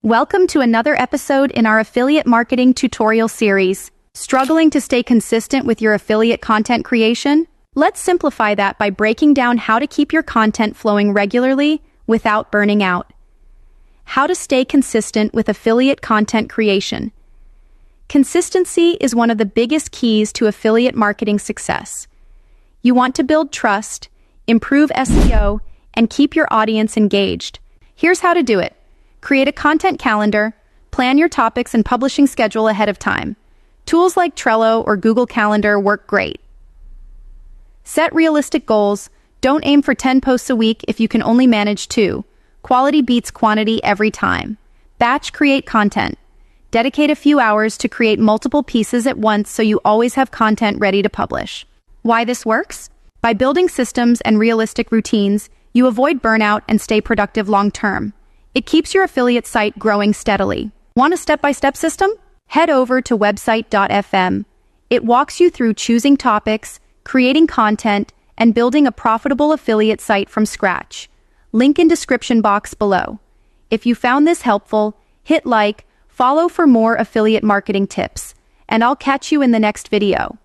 Welcome to another episode in our affiliate marketing tutorial series. Struggling to stay consistent with your affiliate content creation? Let's simplify that by breaking down how to keep your content flowing regularly without burning out. How to stay consistent with affiliate content creation. Consistency is one of the biggest keys to affiliate marketing success. You want to build trust, improve SEO, and keep your audience engaged. Here's how to do it. Create a content calendar, plan your topics and publishing schedule ahead of time. Tools like Trello or Google Calendar work great. Set realistic goals. Don't aim for 10 posts a week if you can only manage 2. Quality beats quantity every time. Batch create content. Dedicate a few hours to create multiple pieces at once so you always have content ready to publish. Why this works? By building systems and realistic routines, you avoid burnout and stay productive long-term. It keeps your affiliate site growing steadily. Want a step-by-step system? Head over to website.fm. It walks you through choosing topics, creating content, and building a profitable affiliate site from scratch. Link in description box below. If you found this helpful, hit like, follow for more affiliate marketing tips, and I'll catch you in the next video.